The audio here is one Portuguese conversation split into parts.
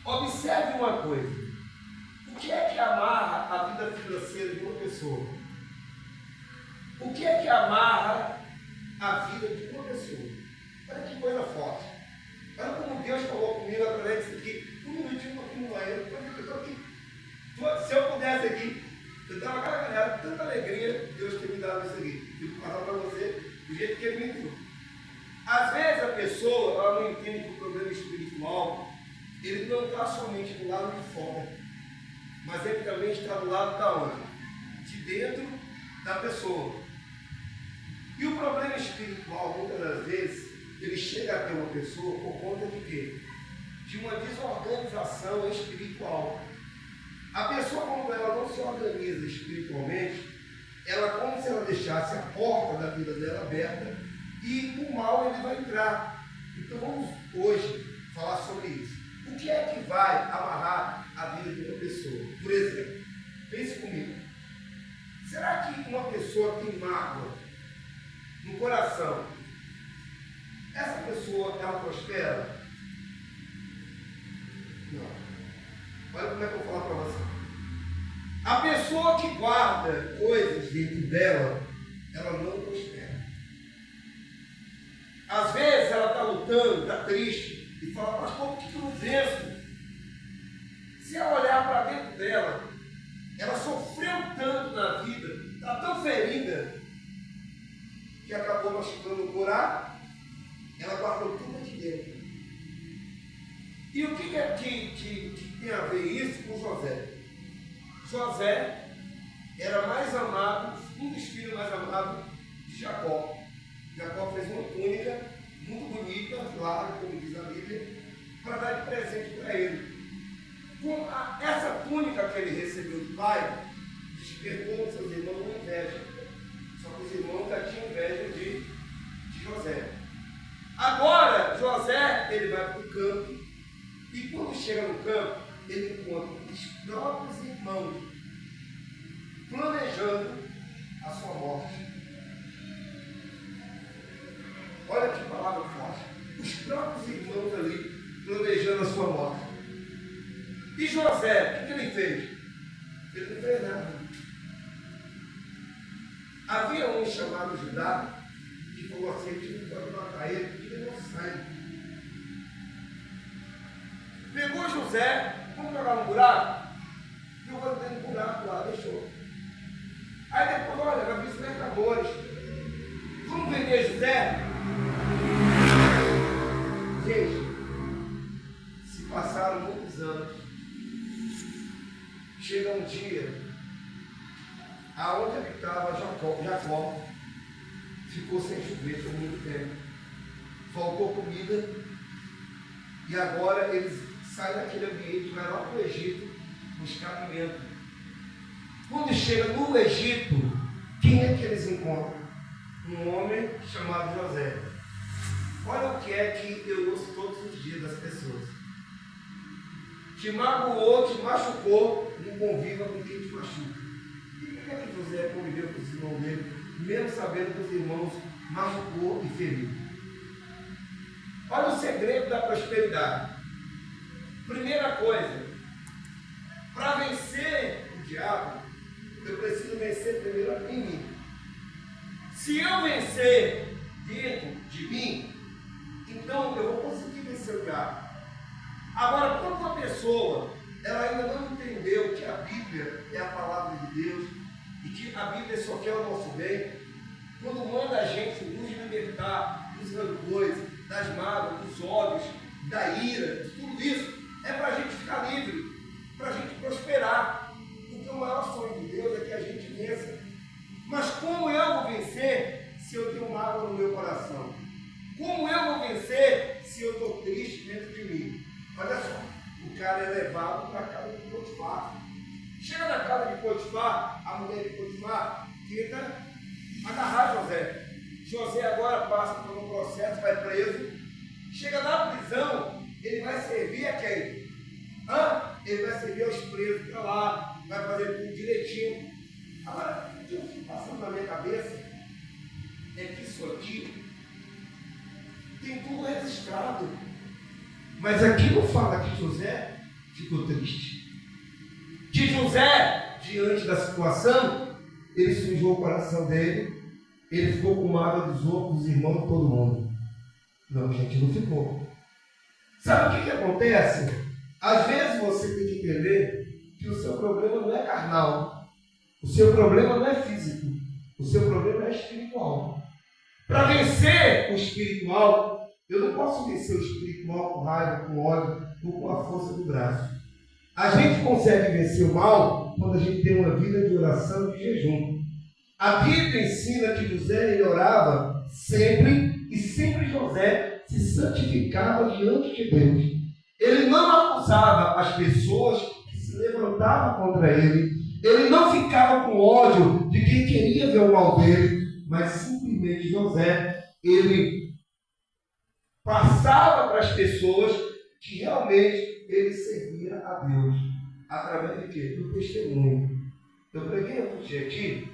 Observe uma coisa. O que é que amarra a vida financeira de uma pessoa? O que é que amarra a vida de uma pessoa? Olha que coisa forte. Olha como Deus falou comigo através disso aqui. Um minutinho aqui no banheiro. Eu estou aqui. Se eu pudesse aqui, eu dava aquela galera, tanta alegria Deus ter me dado isso aqui. Eu vou passar para você do jeito que Ele me deu. Às vezes a pessoa ela não entende que o problema espiritual ele não está somente do lado de fora, mas ele também está do lado da onde? De dentro da pessoa. E o problema espiritual, muitas das vezes, ele chega até uma pessoa por conta de quê? De uma desorganização espiritual. A pessoa, quando ela não se organiza espiritualmente, ela como se ela deixasse a porta da vida dela aberta e o mal ele vai entrar. Então vamos hoje falar sobre isso. O que é que vai amarrar a vida de uma pessoa? Por exemplo, pense comigo. Será que uma pessoa tem mágoa no coração? Essa pessoa, ela prospera? Não. Olha como é que eu vou falar para você. A pessoa que guarda coisas dentro dela, ela não prospera. Às vezes ela está lutando, está triste, e fala, pastor, por que eu não venço? Se ela olhar para dentro dela, ela sofreu tanto na vida, está tão ferida, que acabou machucando o coração, ela guardou tudo aqui dentro. E o que tem a ver isso com José? José era mais amado, um dos filhos mais amados de Jacó. Jacó fez uma túnica muito bonita, larga, como diz a Bíblia, para dar de presente para ele. Com essa túnica que ele recebeu do pai, despertou nos seus irmãos uma inveja. Só que os irmãos já tinham inveja de José. Agora, José, ele vai para o campo, e quando chega no campo, ele encontra os próprios irmãos planejando a sua morte. Olha que palavra forte. Os próprios irmãos ali planejando a sua morte. E José, o que ele fez? Ele não fez nada. Havia um chamado Judá que falou assim: a gente não pode matar ele porque ele não sai. Pegou José, vamos jogar no buraco? Jogou dentro do buraco lá, deixou. Aí depois, olha, vai vir os mercadores. Vamos vender José? Gente, se passaram muitos anos, chega um dia, aonde habitava Jacó ficou sem chover por muito tempo, faltou comida, e agora eles saem daquele ambiente, vai lá para o Egito buscar alimento. Quando chega no Egito, quem é que eles encontram? Um homem chamado José. Olha o que é que eu ouço todos os dias das pessoas. Te magoou, te machucou, não conviva com quem te machuca. E por que é que José conviveu com os irmãos dele, mesmo sabendo que os irmãos machucou e feriu? Olha o segredo da prosperidade. Primeira coisa, para vencer o diabo, eu preciso vencer primeiro em mim. Se eu vencer dentro de mim, então eu vou conseguir vencer o diabo. Agora, quando uma pessoa ela ainda não entendeu que a Bíblia é a palavra de Deus e que a Bíblia só quer o nosso bem, quando manda a gente nos libertar dos rancores, das mágoas, dos ódios, da ira, de tudo isso, é para a gente ficar livre, para a gente prosperar. Porque o maior sonho de Deus é que a gente vença. Mas como eu vou vencer se eu tenho mágoa no meu coração? Como eu vou vencer se eu estou triste dentro de mim? Olha só, o cara é levado para a casa de Potifar. Chega na casa de Potifar, a mulher de Potifar tenta agarrar José. José agora passa por um processo, vai preso. Chega na prisão, ele vai servir a quem? Ele vai servir aos presos, para lá, vai fazer tudo direitinho. Agora, o que eu fico passando na minha cabeça é que isso aqui tem tudo registrado. Mas aqui não fala que José ficou triste. Que José, diante da situação, ele sujou o coração dele, ele ficou com mágoa dos outros, dos irmãos de todo mundo. Não, gente, não ficou. Sabe o que acontece? Às vezes você tem que entender que o seu problema não é carnal, o seu problema não é físico, o seu problema é espiritual. Para vencer o espiritual, eu não posso vencer o espiritual com raiva, com ódio ou com a força do braço. A gente consegue vencer o mal quando a gente tem uma vida de oração e de jejum. A Bíblia ensina que José ele orava sempre, e sempre José se santificava diante de Deus. Ele não acusava as pessoas que se levantavam contra ele. Ele não ficava com ódio de quem queria ver o mal dele, mas simplesmente José, ele passava para as pessoas que realmente ele servia a Deus. Através de quê? Do testemunho. Eu preguei outro dia aqui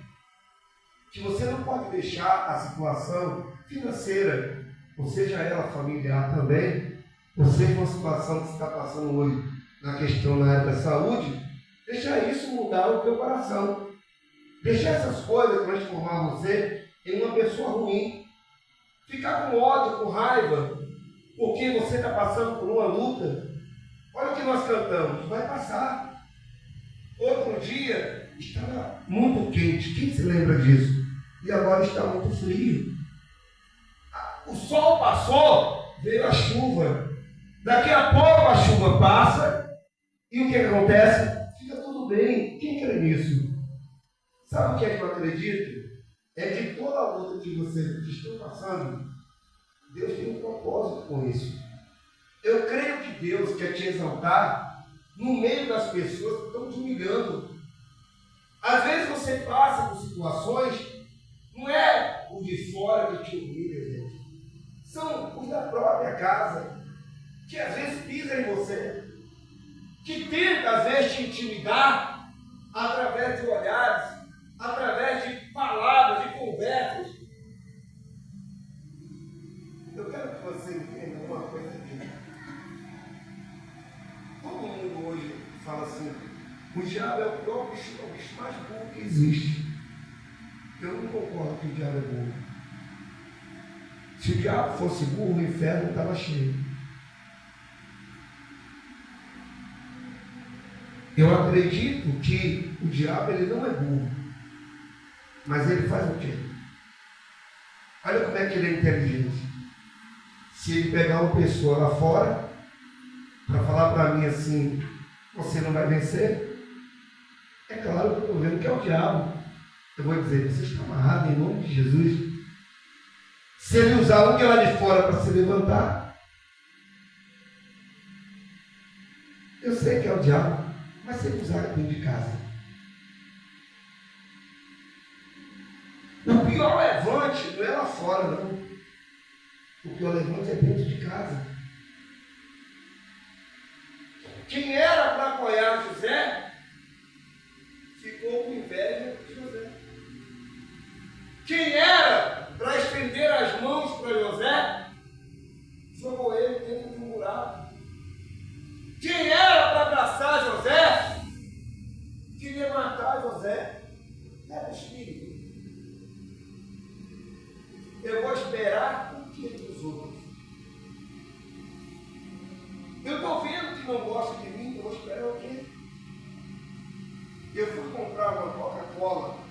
que você não pode deixar a situação financeira, ou seja ela familiar também, ou seja uma situação que você está passando hoje na questão na área da saúde, deixar isso mudar o teu coração. Deixar essas coisas transformar você em uma pessoa ruim. Ficar com ódio, com raiva, porque você está passando por uma luta. Olha o que nós cantamos, vai passar. Outro dia estava muito quente, quem se lembra disso? E agora está muito frio. O sol passou, veio a chuva. Daqui a pouco a chuva passa e o que acontece? Fica tudo bem. Quem crê nisso? Sabe o que é que eu acredito? É que toda a luta que você está passando, Deus tem um propósito com isso. Eu creio que Deus quer te exaltar no meio das pessoas que estão te humilhando. Às vezes você passa por situações, não é o de fora que te humilha, gente. São os da própria casa, que às vezes pisam em você, que tenta às vezes te intimidar através de olhares, através de palavras, de conversas. Eu quero que você entenda uma coisa aqui. Todo mundo hoje fala assim, o diabo é o pior bicho, é o bicho mais burro que existe. Eu não concordo que o diabo é burro. Se o diabo fosse burro, o inferno estava cheio. Eu acredito que o diabo ele não é burro. Mas ele faz o quê? Olha como é que ele é inteligente. Se ele pegar uma pessoa lá fora, para falar para mim assim, você não vai vencer, é claro que eu estou vendo que é o diabo. Eu vou dizer, você está amarrado em nome de Jesus. Se ele usar alguém lá de fora para se levantar, eu sei que é o diabo, mas se ele usar dentro de casa. O pior levante não é lá fora, não. O pior levante é dentro de casa. Quem era para apoiar José, ficou com inveja de José. Quem era para estender as mãos para José, jogou ele dentro de um buraco. Quem era para abraçar José, queria matar José. Era o espírito. Eu vou esperar o que dos outros. Eu estou vendo que não gosta de mim, eu vou esperar o quê? Eu fui comprar uma Coca-Cola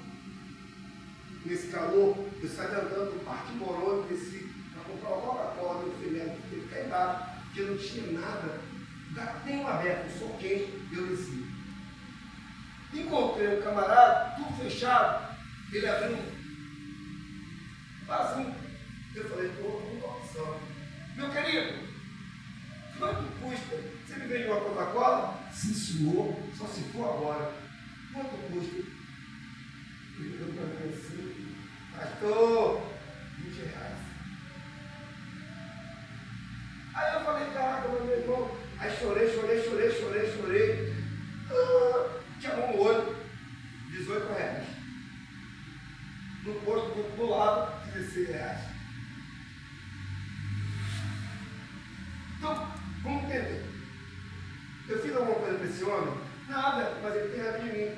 nesse calor, eu saí andando no Parque Moroni, desci para comprar uma Coca-Cola no Filé, porque ele ficar embaixo, porque não tinha nada, nenhum aberto, sol quente, eu desci. Encontrei um camarada, tudo fechado, ele abriu um vasinho. Eu falei, pô, muita opção. Meu querido, quanto custa? Você me vende uma Coca-Cola? Sim, senhor, só se for agora. Quanto custa? Ele deu para mim assim, pastor, R$20. Aí eu falei, caraca, meu irmão. Aí chorei. Chamou um olho, R$18. No posto do lado, R$16. Então, vamos entender. Eu fiz alguma coisa desse homem? Nada, mas ele tem raiva de mim.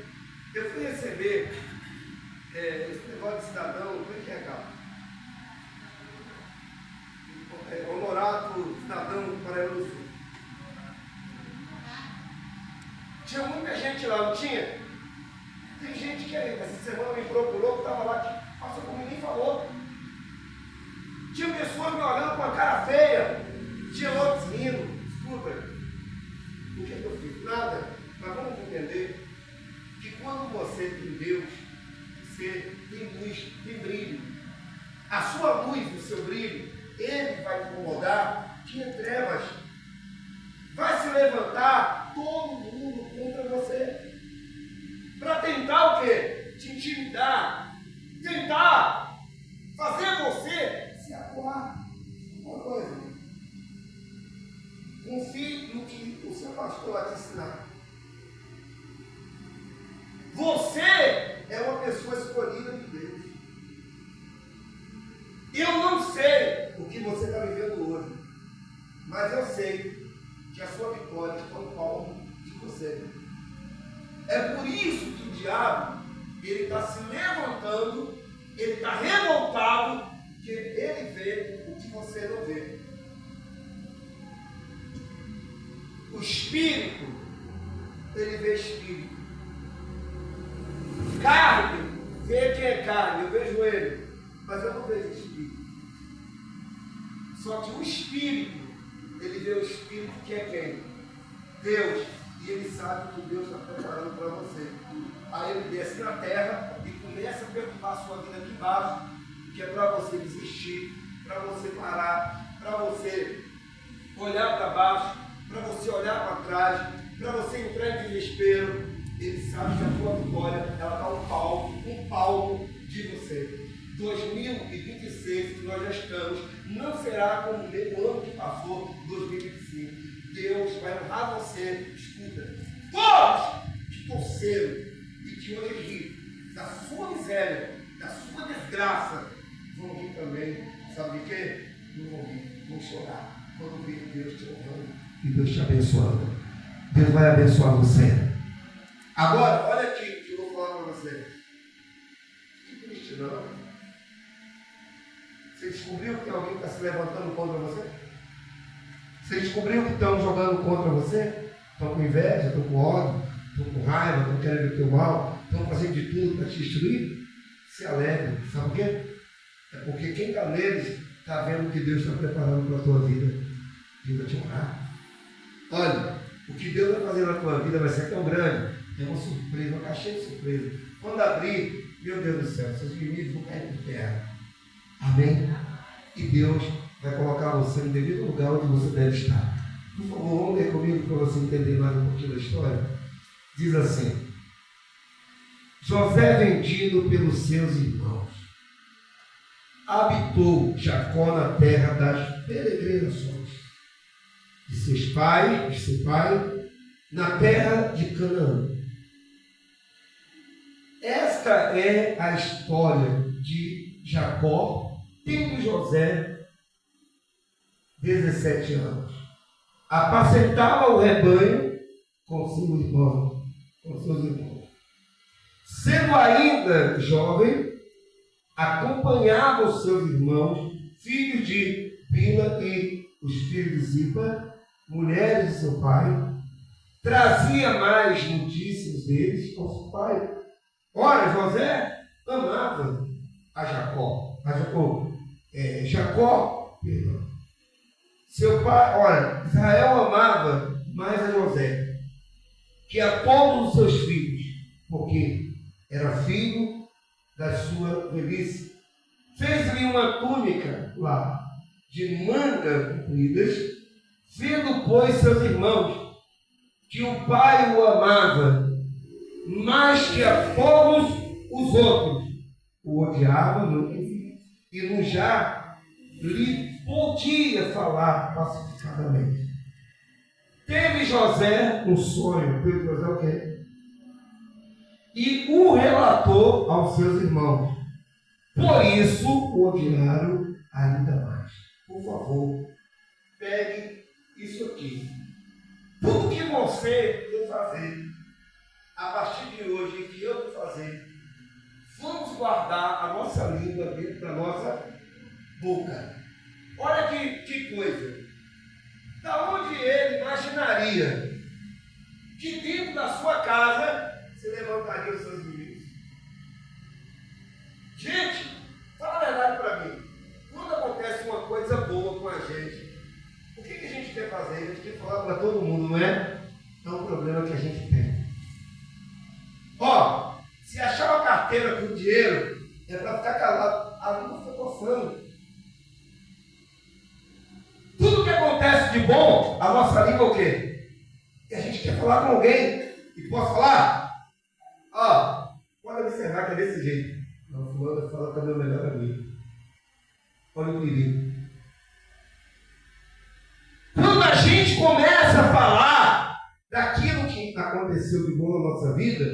Eu fui receber esse negócio de cidadão, como é que é, cara? Honorato cidadão do Paraná do Sul. Tinha muita gente lá, não tinha? Tem gente que essa semana me procurou, que estava lá, que passou comigo e nem falou. Tinha pessoas me olhando com a cara feia. Tinha outros rindo. Escuta, o que eu fiz? Nada. Mas vamos entender que quando você tem Deus, você tem luz, tem brilho. A sua luz, o seu brilho, ele vai incomodar quem é trevas. Vai se levantar todo mundo contra você. Para tentar o quê? Te intimidar. Tentar fazer você se acuar. Uma coisa. Confie no que o seu pastor vai te ensinar. Você é uma pessoa escolhida de Deus. Eu não sei o que você está vivendo hoje, mas eu sei que a sua vitória está no palmo de você. É por isso que o diabo ele está se levantando, ele está revoltado, que ele vê o que você não vê. O espírito, ele vê espírito. Carne, vê quem é carne, eu vejo ele, mas eu não vejo espírito. Só que o espírito, ele vê o espírito que é quem? Deus. E ele sabe o que Deus está preparando para você. Aí ele desce na terra e começa a perturbar a sua vida aqui embaixo, que é para você desistir, para você parar, para você olhar para baixo, para você olhar para trás, para você entrar em desespero. Ele sabe que a tua vitória ela está um palmo de você. 2026, que nós já estamos, não será como o ano que passou, 2025. Deus vai honrar você. Escuta, todos que torceram e que hoje rir da sua miséria, da sua desgraça, vão rir também. Sabe de quê? Não vão rir, vão chorar. Quando vir Deus te honrando e Deus te abençoando. Deus vai abençoar você. Agora, olha aqui o que eu vou falar para você. Que triste, não? Você descobriu que alguém está se levantando contra você? Você descobriu que estão jogando contra você? Estão com inveja, estão com ódio, estão com raiva, estão querendo o teu mal, estão fazendo de tudo para te destruir? Se alegre. Sabe por quê? É porque quem está neles está vendo o que Deus está preparando para a tua vida. Deus vai te honrar. Olha, o que Deus vai fazer na tua vida vai ser tão grande. É uma surpresa, uma caixinha de surpresa. Quando abrir, meu Deus do céu, seus inimigos vão cair por terra. Amém? E Deus vai colocar você no devido lugar onde você deve estar. Por favor, vamos ler comigo para você entender mais um pouquinho da história. Diz assim: José, vendido pelos seus irmãos, habitou Jacó na terra das peregrinações de seu pai, na terra de Canaã. Esta é a história de Jacó, tendo José 17 anos. Apacentava o rebanho com seus irmãos. Sendo ainda jovem, acompanhava os seus irmãos, filhos de Bila e os filhos de Zipa, mulheres de seu pai, trazia mais notícias deles ao seu pai. Ora, José amava a Jacó. Jacó, seu pai, ora, Israel amava mais a José que a todos os seus filhos, porque era filho da sua velhice. Fez-lhe uma túnica lá, de manga compridas, vendo, pois, seus irmãos, que o pai o amava, mais que a todos os outros, o odiava e não já lhe podia falar pacificadamente. Teve José um sonho, teve José o quê? E o relatou aos seus irmãos. Por isso o odiaram ainda mais. Por favor, pegue isso aqui. Tudo que você fazer, a partir de hoje, e que eu vou fazer, vamos guardar a nossa língua dentro da nossa boca. Olha que coisa. Da onde ele imaginaria que dentro da sua casa você levantaria os seus inimigos? Gente, fala a verdade para mim. Quando acontece uma coisa boa com a gente, o que a gente quer fazer? A gente quer falar para todo mundo, não é? É um problema que a gente tem. Ó, se achar uma carteira com dinheiro, é para ficar calado. A língua foi coçando. Tudo que acontece de bom, a nossa língua é o quê? E a gente quer falar com alguém. E posso falar? Ó, pode observar que é desse jeito. Não, fulano fala para meu melhor amigo. Olha o perigo. Quando a gente começa a falar daquilo que aconteceu de bom na nossa vida,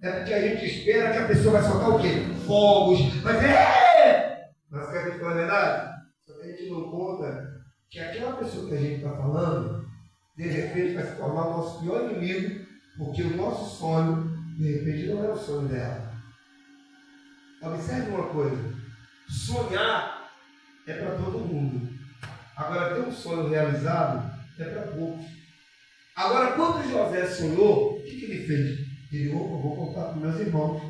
é porque a gente espera que a pessoa vai soltar o quê? Fogos, vai dizer, mas quer que falar a verdade? Só que a gente não conta que aquela pessoa que a gente está falando, de repente vai se tornar o nosso pior inimigo, porque o nosso sonho, de repente, não é o sonho dela. Observe uma coisa, sonhar é para todo mundo. Agora, ter um sonho realizado é para poucos. Agora, quando José sonhou, o que ele fez? Ele, vou contar para meus irmãos.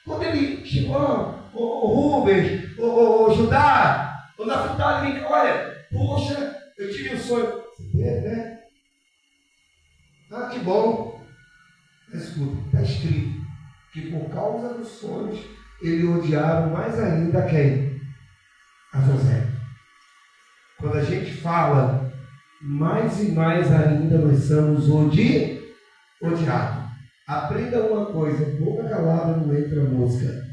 Quando ele chegou, o Rubens, o Judá, o Naphtali, vem cá, olha, poxa, eu tive um sonho. Você teve, né? Ah, que bom. Escuta, está escrito que por causa dos sonhos, ele odiaram mais ainda quem? A José. Quando a gente fala, mais e mais ainda nós somos odiados. Aprenda uma coisa, boca calada não entra mosca.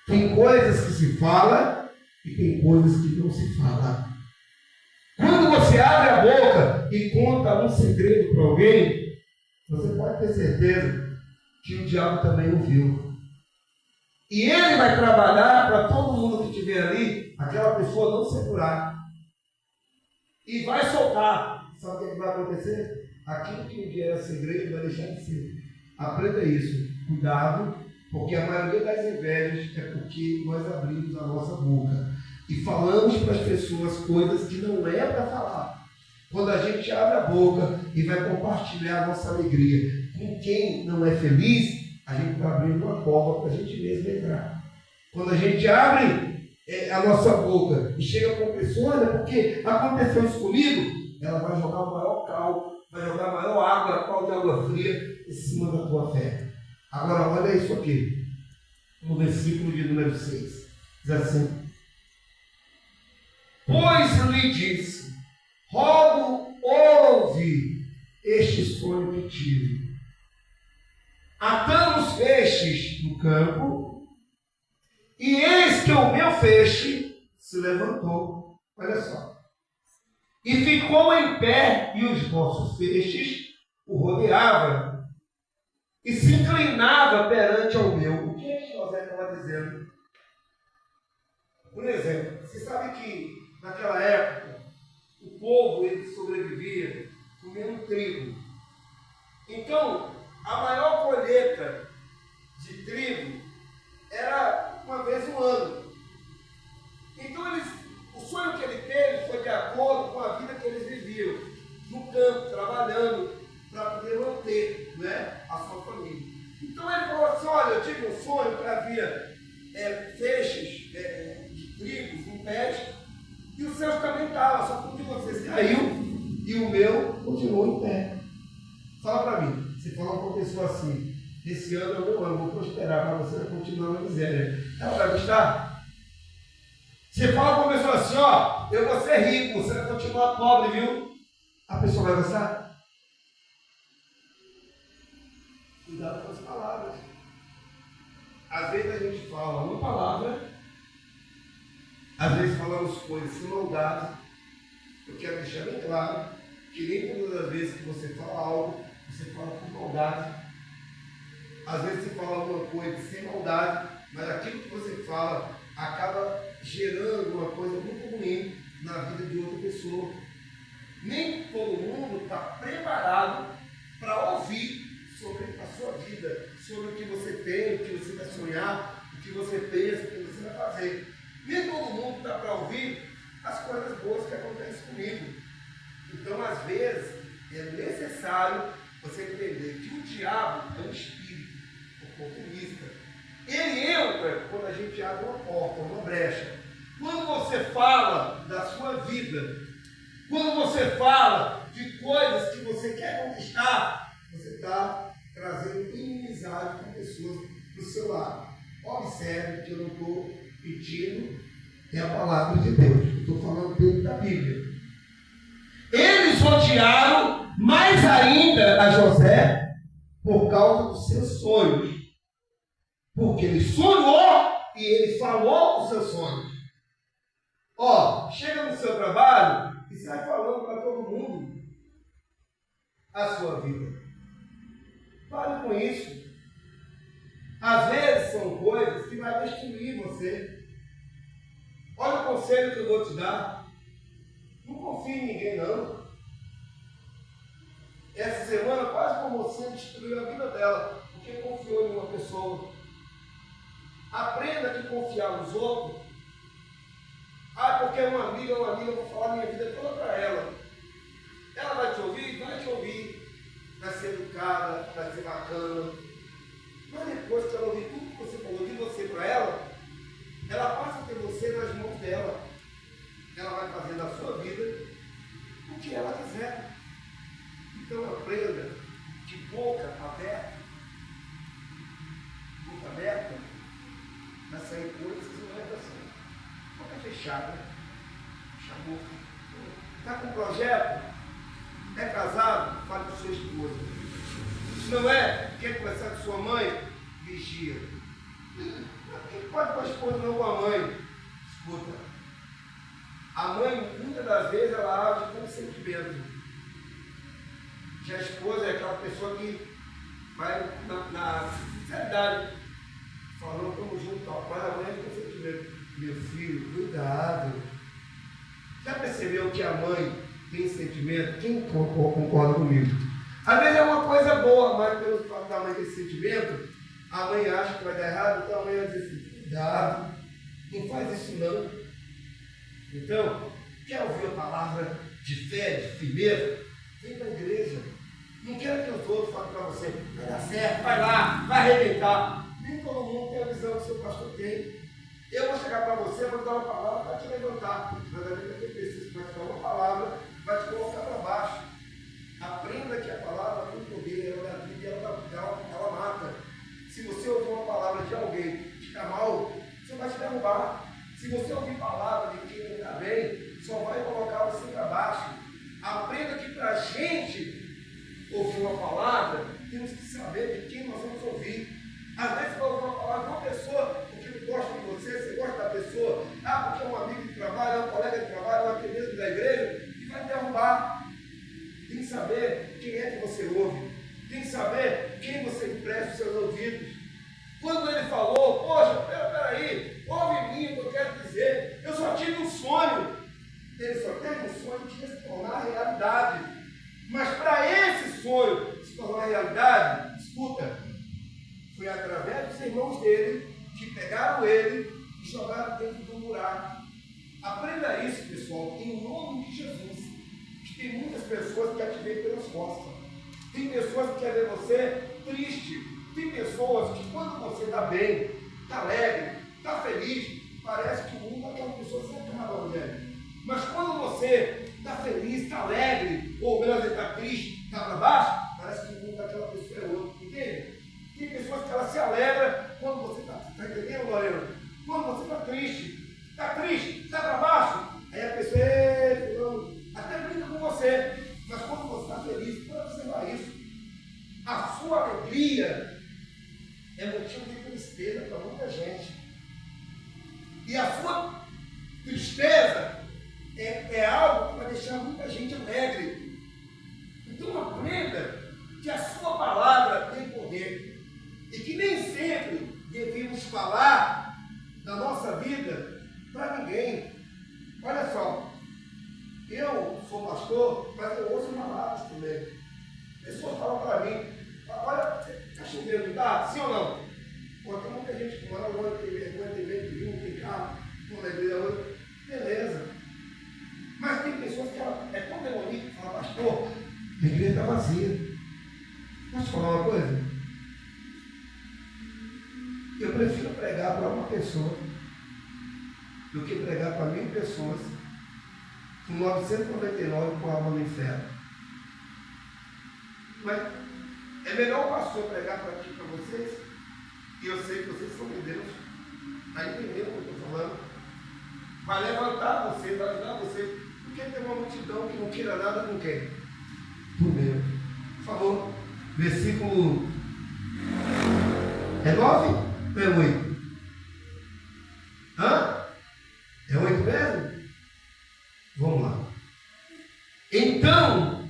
Tem coisas que se fala e tem coisas que não se fala. Quando você abre a boca e conta um segredo para alguém, você pode ter certeza que o diabo também ouviu. E ele vai trabalhar para todo mundo que estiver ali, aquela pessoa não segurar. E vai soltar. Sabe o que vai acontecer? Aquilo que um dia era segredo vai deixar de ser. Aprenda isso. Cuidado, porque a maioria das invejas é porque nós abrimos a nossa boca e falamos para as pessoas coisas que não é para falar. Quando a gente abre a boca e vai compartilhar a nossa alegria com quem não é feliz, a gente está abrindo uma cova para a gente mesmo entrar. Quando a gente abre a nossa boca e chega com a pessoa, olha, porque aconteceu isso comigo, ela vai jogar o maior cal, vai jogar a maior água, pau de água fria em cima da tua fé. Agora olha isso aqui, no versículo de número 6. Diz assim: pois lhe disse, rogo, ouve este sonho que tive. Atamos feixes no campo, e eis que o meu feixe se levantou. Olha só. E ficou em pé, e os vossos feixes o rodeavam, e se inclinava perante ao meu. O que é que José estava dizendo? Por exemplo, você sabe que naquela época o povo ele sobrevivia comendo trigo. Então, a maior colheita de trigo era uma vez no ano. Então, o sonho que ele teve foi de acordo com a vida que eles viviam, no campo, trabalhando, para poder manter, né, a sua família. Então, ele falou assim, olha, eu tive um sonho que havia feixes de trigos em pés, e os seus também estavam, só que um de vocês caiu, e o meu continuou em pé. Fala para mim, se falar para uma pessoa assim, esse ano é o meu ano, vou prosperar, mas você vai continuar na miséria. Ela vai gostar? Você fala para uma pessoa assim, ó, eu vou ser rico, você vai continuar pobre, viu? A pessoa vai gostar? Cuidado com as palavras. Às vezes a gente fala uma palavra, às vezes falamos coisas sem maldade. Eu quero deixar bem claro que nem todas as vezes que você fala algo, você fala com maldade. Às vezes você fala alguma coisa sem maldade, mas aquilo que você fala acaba gerando uma coisa muito ruim na vida de outra pessoa. Nem todo mundo está preparado sobre o que você tem, o que você vai sonhar, o que você pensa, o que você vai fazer. Nem todo mundo está para ouvir as coisas boas que acontecem comigo. Então, às vezes, é necessário você entender que o diabo é um espírito oportunista. Ele entra quando a gente abre uma porta, uma brecha. Quando você fala da sua vida, quando você fala de coisas que você quer conquistar, você está trazendo inimizade com pessoas do seu lado. Observe que eu não estou pedindo, é a palavra de Deus. Eu estou falando dentro da Bíblia. Eles odiaram mais ainda a José por causa dos seus sonhos. Porque ele sonhou e ele falou os seus sonhos. Ó, chega no seu trabalho e sai falando para todo mundo a sua vida. Pare com isso. Às vezes são coisas que vai destruir você. Olha o conselho que eu vou te dar. Não confie em ninguém, não. Essa semana quase como você destruiu a vida dela, porque confiou em uma pessoa. Aprenda que confiar nos outros. Porque é uma amiga, eu vou falar minha vida toda para ela. Ela vai te ouvir? Vai te ouvir. Vai ser educada, vai ser bacana. Mas depois que ela ouvir tudo que você falou de você para ela, ela passa a ter você nas mãos dela. Ela vai fazer da sua vida o que ela quiser. Então aprenda de boca aberta, vai sair coisas que não é assim. Boca fechada, chamou. Está com um projeto? É casado? Fale com sua esposa. Não é? Quer conversar com sua mãe? Vigia. Quem pode com a esposa, não com a mãe? Escuta. A mãe, muitas das vezes, ela age com sentimento. Já a esposa é aquela pessoa que vai na sinceridade, falando como junto ao pai, a mãe é com sentimento. Meu filho, cuidado. Já percebeu que a mãe tem sentimento? Quem concorda comigo? Às vezes é uma coisa boa, mas pelo fato da mãe ter sentimento, a mãe acha que vai dar errado, então a mãe vai dizer assim, cuidado, não faz isso não. Então, quer ouvir a palavra de fé, de firmeza? Vem para a igreja. Não quero que os outros falem para você, vai dar certo, vai lá, vai arrebentar. Nem todo mundo tem a visão que o seu pastor tem. Eu vou chegar para você, vou dar uma palavra para te levantar. Mas a Bíblia tem preciso, vai te dar uma palavra, vai te colocar para baixo. Aprenda que a palavra tem poder, ela dá vida, ela mata. Se você ouvir uma palavra de alguém que está mal, você vai te derrubar. Se você ouvir palavra de quem não está bem, só vai colocar você para baixo. Aprenda que para a gente ouvir uma palavra, temos que saber de quem nós vamos ouvir. Às vezes, você ouvir uma palavra de uma pessoa, porque não gosta de você gosta da pessoa, porque é um amigo de trabalho, é um colega de trabalho, é até mesmo da igreja, e vai derrubar. Tem que saber quem é que você ouve, tem que saber quem você empresta os seus ouvidos. Quando ele falou, poxa, peraí, ouve mim o que eu quero dizer, eu só tive um sonho. Ele só teve um sonho de se tornar realidade. Mas para esse sonho se tornar realidade, escuta, foi através dos irmãos dele que pegaram ele e jogaram dentro do buraco. Aprenda isso, pessoal, em nome de Jesus. Que tem muitas pessoas que querem te ver pelas costas. Tem pessoas que querem ver você triste. Tem pessoas que quando você está bem, está alegre, está feliz, parece que o mundo daquela pessoa se acaba, mulher. Mas quando você está feliz, está alegre, ou melhor, está triste, está para baixo, parece que o mundo daquela pessoa é outro. Entende? Tem pessoas que ela se alegra quando você está entendendo, Lorena? Quando você está triste, está para baixo, aí a pessoa até brinca com você. Mas quando você está feliz, pode observar isso. A sua alegria é motivo de tristeza para muita gente. E a sua tristeza é algo que vai deixar muita gente alegre. Então aprenda que a sua palavra tem poder. E que nem sempre devemos falar da nossa vida para ninguém. Olha só, eu sou pastor, mas eu ouço palavras também. Pessoas falam para mim, olha, está chovendo, tá? Sim ou A igreja está vazia. Posso falar uma coisa? Eu prefiro pregar para uma pessoa do que pregar para 1.000 pessoas com 999 com a alma no inferno. Mas é melhor o pastor pregar para aqui para vocês, e eu sei que vocês são de Deus. Está entendendo o que eu estou falando? Vai levantar você, vai ajudar você. Porque tem uma multidão que não queira nada com quem? Por Deus. Por favor, versículo. É 9 ou é 8? Hã? É 8 mesmo? Vamos lá. Então,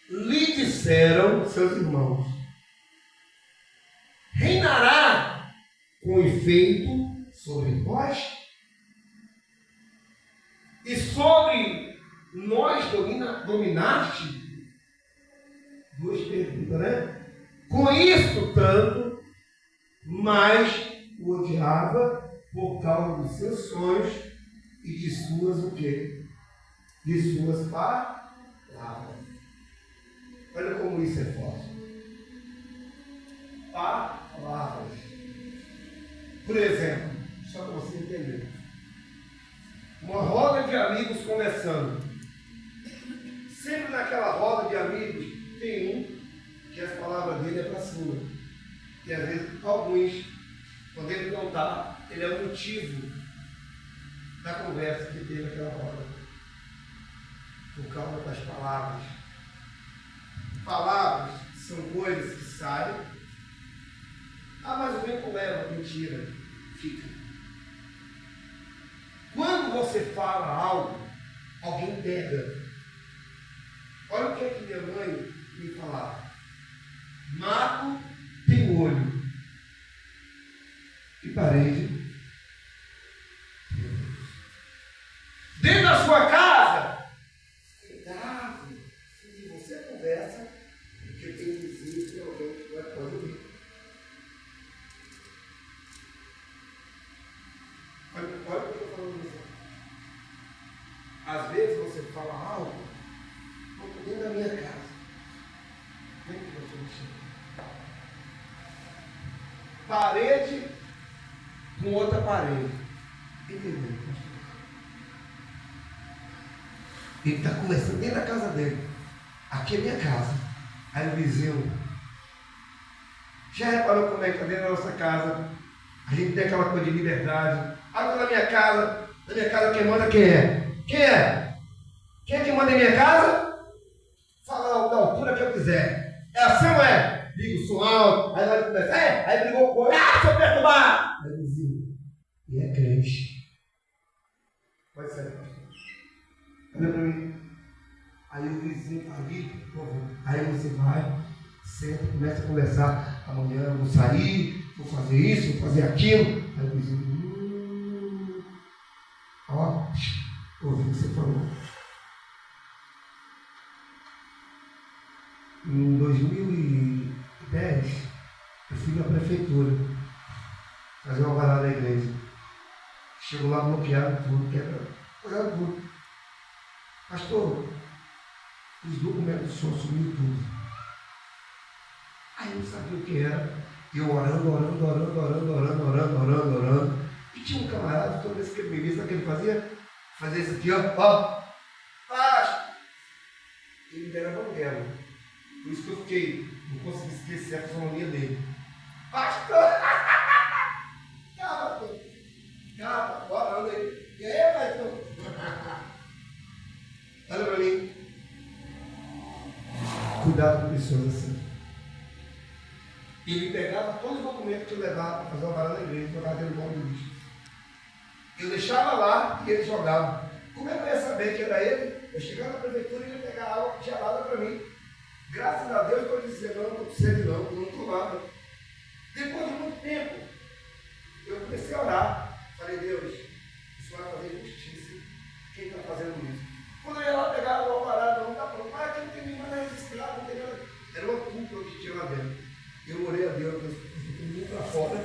lhe disseram seus irmãos: reinará com efeito sobre nós? E sobre nós dominaste? Duas perguntas, né? Com isso, tanto mais o odiava por causa dos seus sonhos e de suas o quê? De suas palavras. Olha como isso é forte. Palavras. Por exemplo, só para você entender. Uma roda de amigos conversando. Sempre naquela roda de amigos tem um que as palavras dele é para cima. E às vezes alguns, quando ele não está, ele é o motivo da conversa que teve naquela roda. Por causa das palavras. Palavras são coisas que saem. Ah, mas o vento leva. Mentira. Fica. Quando você fala algo, alguém pega. Olha o que é que minha mãe me falava. Mato tem olho. E parede. Dentro da sua casa, cuidado. Se você conversa, porque tem vizinho que alguém que vai pode ouvir. Olha o que eu estou falando isso. Às vezes você fala algo, dentro da minha casa. Vem que você me chama. Parede com outra parede. Entendeu? Ele está conversando dentro da casa dele. Aqui é minha casa. Aí o vizinho. Já reparou como é que está dentro da nossa casa? A gente tem aquela coisa de liberdade. Agora na minha casa quem manda quem é? Quem é? Quem é que manda em minha casa? Fala da altura que eu quiser. É assim ou é? Liga o som alto, aí vai conversar. Aí brigou com o seu perturbado. Aí o vizinho. E é crente. Pode ser, pastor. Olha para mim. Aí o vizinho está ali, por favor. Aí você vai, senta, começa a conversar. Amanhã eu vou sair, vou fazer isso, vou fazer aquilo. Aí o vizinho, ó, ouvi o que você falou. Em 2010, eu fui na prefeitura fazer uma varada da igreja. Chego lá, bloquearam tudo, quebraram tudo. Pastor, os documentos do senhor sumiram tudo. Aí eu não sabia o que era. Eu orando. E tinha um camarada, toda vez que ele me via, sabe o que ele fazia? Fazia isso aqui, ó. Pastor! Ele me dera banguela. Por isso que eu fiquei, não consegui esquecer a fisionomia dele. Pastor! Calma, orando aí. E aí, pastor? Olha para mim. Cuidado com pessoas assim. Ele pegava todos os documentos que eu levava para fazer uma varanda na igreja e jogava dentro do balde do lixo. Eu deixava lá e ele jogava. Como é que eu ia saber que era ele? Eu chegava na prefeitura e ele pegava água gelada para mim. Graças a Deus, eu disse, não estou com sede não, eu não estou nada. Depois de muito tempo, eu comecei a orar. Falei, Deus, isso vai fazer justiça. Quem está fazendo isso? Quando eu ia lá pegar uma parada, não está pronto. Ah, aqui não tem ninguém mais registrado, não tem nada. Era uma cúpula que tinha lá dentro. Eu orei a Deus, eu fui muito para fora.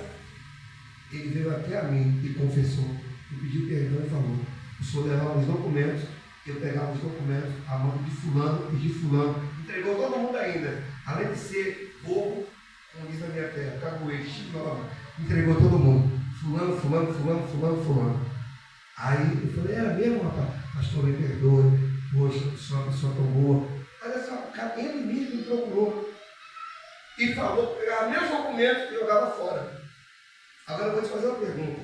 Ele veio até a mim e confessou. E pediu perdão e falou: o senhor levava os documentos, eu pegava os documentos, a mão de fulano e de fulano. Entregou todo mundo ainda. Além de ser povo, como diz na minha terra, cagoeiro, nome, entregou todo mundo. Fulano, fulano, fulano, fulano, fulano. Aí eu falei, era mesmo, rapaz? Pastor, me perdoe. Poxa, só uma pessoa tão boa. Olha só, o cara, ele mesmo me procurou. E falou para pegar meus documentos e jogava fora. Agora eu vou te fazer uma pergunta.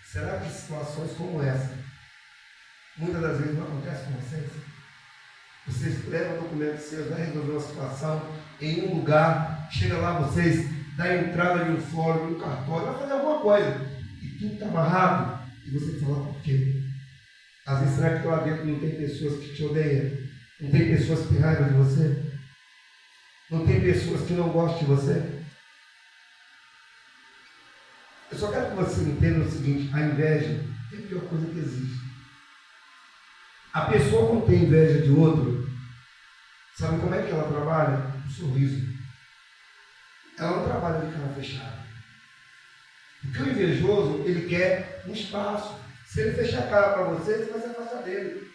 Será que situações como essa, muitas das vezes não acontecem com vocês? Vocês levam documentos seus, vai resolver uma situação em um lugar, chega lá vocês, dá a entrada de um fórum, de um cartório, vai fazer alguma coisa, e tudo está amarrado, e você fala por quê? Às vezes será que lá dentro não tem pessoas que te odeiam? Não tem pessoas que têm raiva de você? Não tem pessoas que não gostam de você? Eu só quero que você entenda o seguinte, a inveja é a pior coisa que existe. A pessoa quando tem inveja de outro, sabe como é que ela trabalha? O sorriso. Ela não trabalha de cara fechada. Porque o invejoso, ele quer um espaço. Se ele fechar a cara para você, você vai se afastar dele.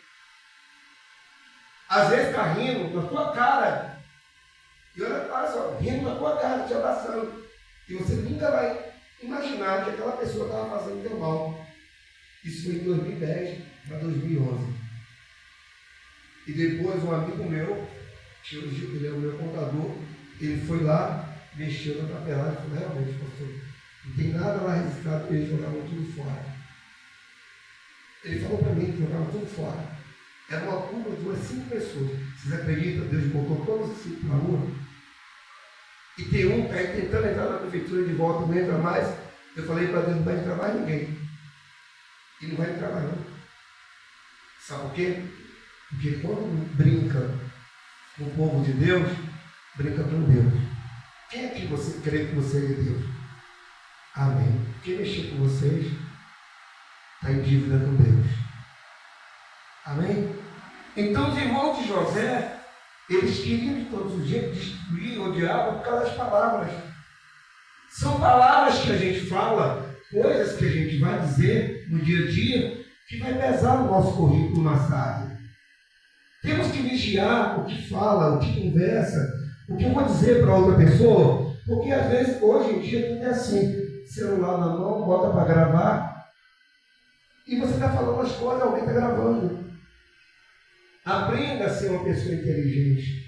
Às vezes está rindo na tua cara. E olha só, rindo na tua cara, te abraçando. E você nunca vai imaginar que aquela pessoa estava fazendo teu mal. Isso foi em 2010 para 2011. E depois um amigo meu, que hoje ele é o meu contador, ele foi lá, mexeu na papelada e falou, realmente, pastor, não tem nada lá registrado, eles jogavam tudo fora. Ele falou para mim que jogavam tudo fora. Era uma curva de umas 5 pessoas. Vocês acreditam? Deus botou todos os 5 na rua. E tem um que está tentando entrar na prefeitura de volta, não entra mais. Eu falei para Deus, não vai entrar mais ninguém. E não vai entrar mais não. Sabe por quê? Porque quando brinca com o povo de Deus, brinca com Deus. Quem é que você crê que você é Deus? Amém. Quem mexer com vocês está em dívida com Deus. Amém? Então os irmãos de José, eles queriam de todos os jeitos destruir o diabo por causa das palavras. São palavras que a gente fala, coisas que a gente vai dizer no dia a dia, que vai pesar no nosso currículo mais tarde. Temos que vigiar o que fala, o que conversa, o que eu vou dizer para outra pessoa, porque às vezes, hoje em dia, tudo é assim, celular na mão, bota para gravar, e você está falando as coisas, alguém está gravando. Aprenda a ser uma pessoa inteligente.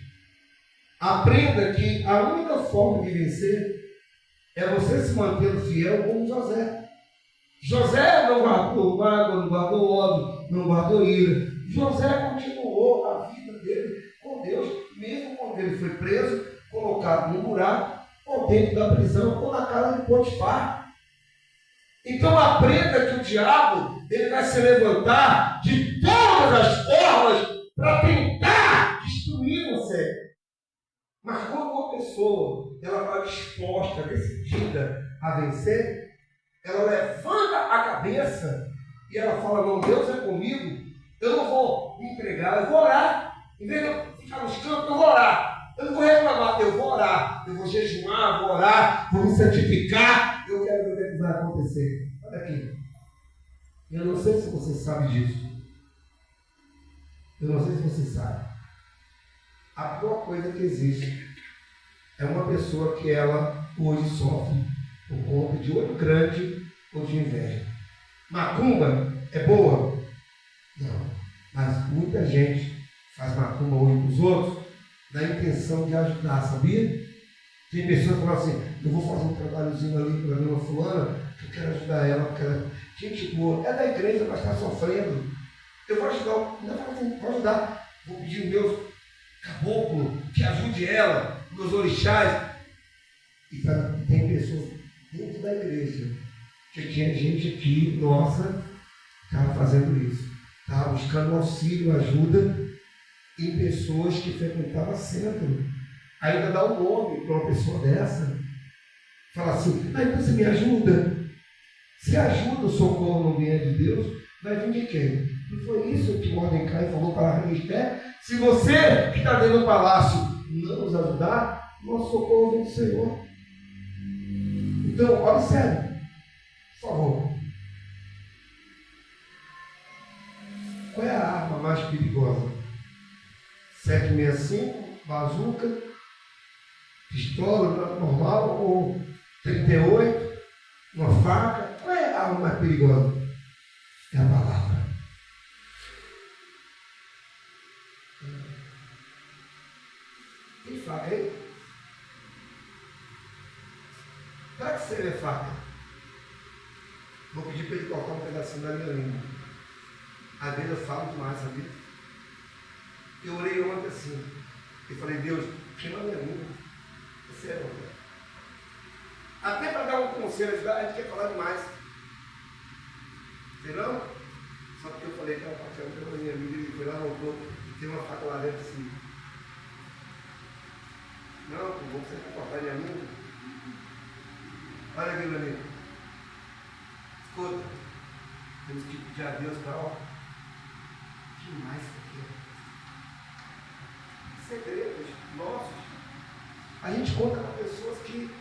Aprenda que a única forma de vencer é você se mantendo fiel como José. José não guardou mágoa, não guardou ódio, não guardou ira. José continuou a vida dele com Deus, mesmo quando ele foi preso, colocado num buraco, ou dentro da prisão, ou na casa de Potifar. Então aprenda que o diabo ele vai se levantar de todas as formas para tentar destruir você. Mas quando uma pessoa ela está disposta, decidida a vencer, ela levanta a cabeça e ela fala, não, Deus é comigo, eu não vou me entregar, eu vou orar. Em vez de eu ficar nos campos, eu vou orar. Eu não vou reclamar, eu vou orar. Eu vou jejuar, vou orar, vou me santificar. Eu quero ver o que vai acontecer. Olha aqui. Eu não sei se você sabe disso. Eu não sei se você sabe. A pior coisa que existe é uma pessoa que ela hoje sofre por conta de olho grande ou de inveja. Macumba é boa? Não. Mas muita gente faz macumba hoje com os outros na intenção de ajudar, sabia? Tem pessoas que falam assim, eu vou fazer um trabalhozinho ali para a minha fulana, que eu quero ajudar ela, porque ela... Gente boa, é da igreja, mas está sofrendo. Eu vou ajudar, não vou ajudar. Vou pedir o meu caboclo que ajude ela, meus orixás. E tem pessoas dentro da igreja que tinha gente aqui, nossa, estava fazendo isso. Estava buscando auxílio, ajuda em pessoas que frequentavam centro. Ainda dá um nome para uma pessoa dessa. Fala assim, então você me ajuda? Se ajuda o socorro no vier de Deus, vai vir de quem? Não foi isso que Mordecai falou para Esther? Se você que está dentro do palácio não nos ajudar, nosso socorro vem do Senhor. Então, observe, por favor. Qual é a arma mais perigosa? 7,65, bazuca, pistola normal ou 38, uma faca. Qual é a arma mais perigosa? É a palavra. Tem faca aí? Para que serve a faca? Vou pedir para ele colocar um pedacinho da minha língua. Às vezes eu falo demais, sabia? Eu orei ontem assim. Eu falei, Deus, queima minha língua. É sério, cara. Até para dar um conselho, a gente quer falar demais. Entendeu? Só porque eu falei que ela passando pela minha amiga, ele foi lá, voltou, e tem uma faca lá dentro assim. Não, vou você cortar minha língua. Olha aqui, meu amigo. Escuta. Temos que pedir a Deus para, ó. Que mais isso aqui? Segredos nossos. A gente conta com pessoas que.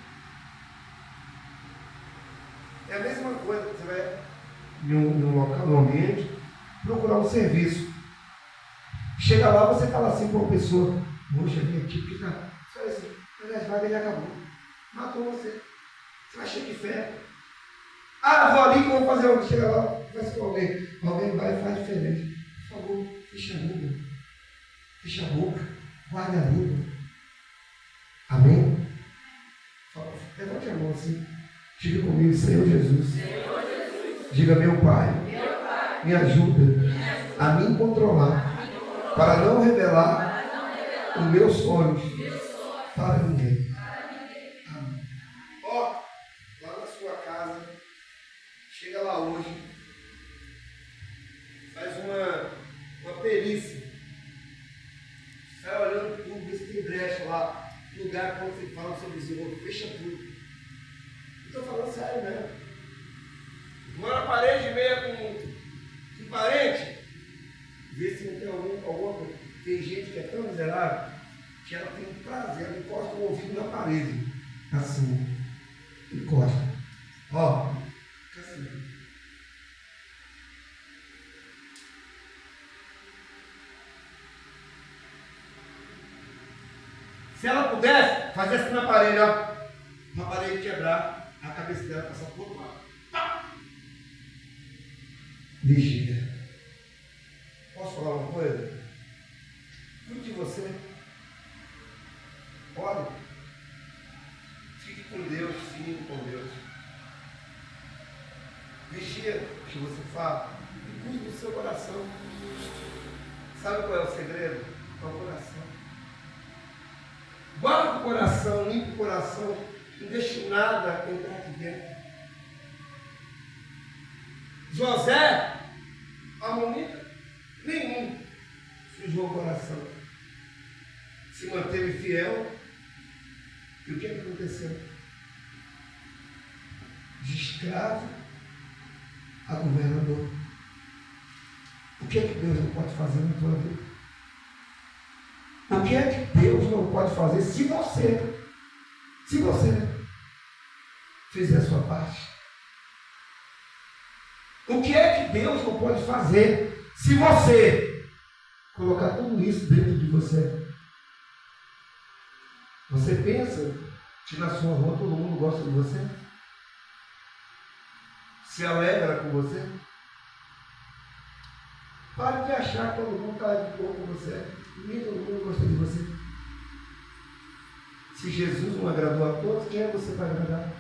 É a mesma coisa que você vai num local, num ambiente, procurar um serviço. Chega lá, você fala assim para uma pessoa: poxa, vem aqui, porque tá. Só assim, mas as vagas já acabou. Matou você. Você vai cheio de fé. Ah, vou ali que eu vou fazer algo. Chega lá, faz com alguém. Alguém vai e faz diferente. Por favor, fecha a língua. Fecha a boca. Guarda a língua. Amém? Levante a mão assim. Diga comigo, Senhor Jesus. Senhor Jesus. Diga, meu Pai, me ajuda a me controlar para não revelar os meus sonhos para ninguém. Ó, lá na sua casa, chega lá hoje, faz uma perícia. Sai olhando tudo, vê se tem brecha lá, lugar quando você fala sobre desenvolvimento, fecha tudo. Estou falando sério mesmo. Mora parede e meia com um parente, vê se não tem alguma. Tem gente que é tão miserável que ela tem prazer, ela encosta o ouvido na parede. Assim. Encosta. Ó. Assim. Se ela pudesse, fazer assim na parede, ó. Uma parede quebrar, a cabeça dela passar por outro lado. Pá! Vigia. Posso falar uma coisa? Cuide de você. Olha. Fique com Deus, fique com Deus. Vigia o que você fala. E cuide do seu coração. Sabe qual é o segredo? É o coração. Guarda o coração, limpa o coração. Não deixe nada entrar aqui dentro. José, amonita, nenhum sujou o coração. Se manteve fiel. E o que aconteceu? De escravo a governador. O que Deus não pode fazer na tua vida? O que Deus não pode fazer se você fizer a sua parte? O que Deus não pode fazer se você colocar tudo isso dentro de você? Você pensa que na sua rua todo mundo gosta de você? Se alegra com você? Pare de achar que todo mundo está de boa com você. Nem todo mundo gosta de você. Se Jesus não agradou a todos, quem é você para agradar?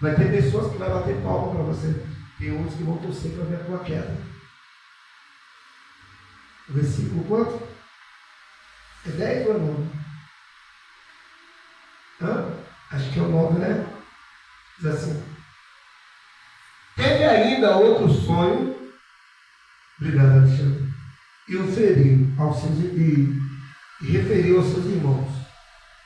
Vai ter pessoas que vão bater palma para você. Tem outros que vão torcer para ver a tua queda. O versículo quanto? É 10 ou é 9? Acho que é o 9, né? Diz assim. Teve ainda outro sonho. Obrigado, Alexandre. E o feriu aos seus e referiu aos seus irmãos,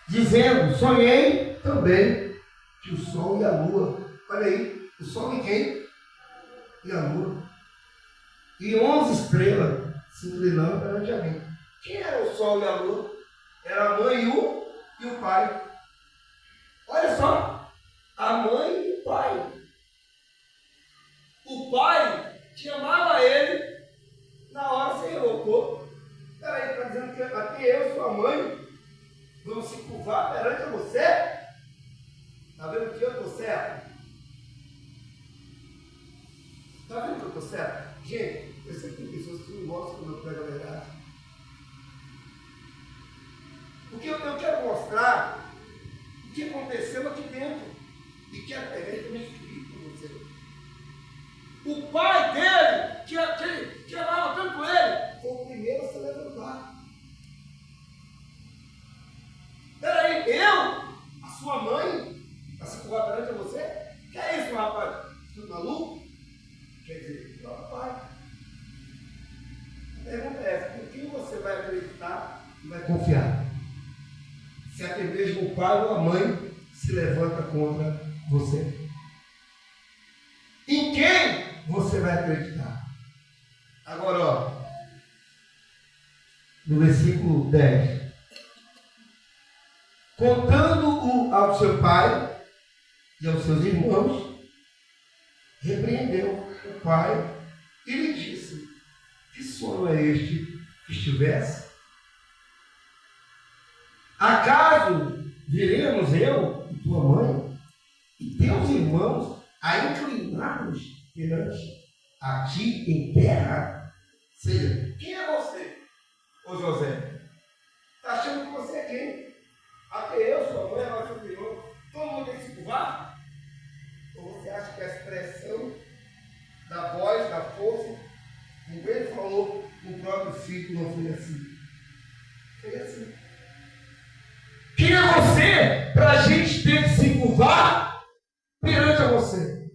dizendo: sonhei também que o sol e a lua, olha aí, o sol e quem? E a lua, e 11 estrelas se inclinando perante a mim. Quem era o sol e a lua? Era a mãe e o pai. Olha só, a mãe e o pai. O pai que amava ele, na hora se relocou. Peraí, está dizendo que até eu, sua mãe, vamos se curvar perante você? Está vendo que eu estou certo? Está vendo que eu estou certo? Gente, eu sei que tem pessoas que não gostam quando eu prego a verdade. Porque eu quero mostrar o que aconteceu aqui dentro. E quero pegar e também escrever para você. O pai dele, que amava tanto ele, foi o primeiro a se levantar. Peraí, a sua mãe, a se curvar perante você? Que é isso, rapaz? Você tá maluco? Quer dizer, não, pai. A pergunta é essa: por quem você vai acreditar e vai confiar? Se até mesmo o pai ou a mãe se levanta contra você. Em quem você vai acreditar? Agora, ó, no versículo 10. Contando-o ao seu pai e aos seus irmãos, repreendeu o pai e lhe disse: que sono é este que estivesse? Acaso viremos eu e tua mãe e teus irmãos a inclinar-nos perante a ti em terra? Ou seja, quem é você, ô José? Está achando que você é quem? Até eu, sua mãe, ela seu irmão, todo mundo tem que se curvar? Ou você acha que a expressão da voz, da força, como ele falou, o próprio filho não foi assim? Foi assim. Quem é você para a gente ter que se curvar perante a você?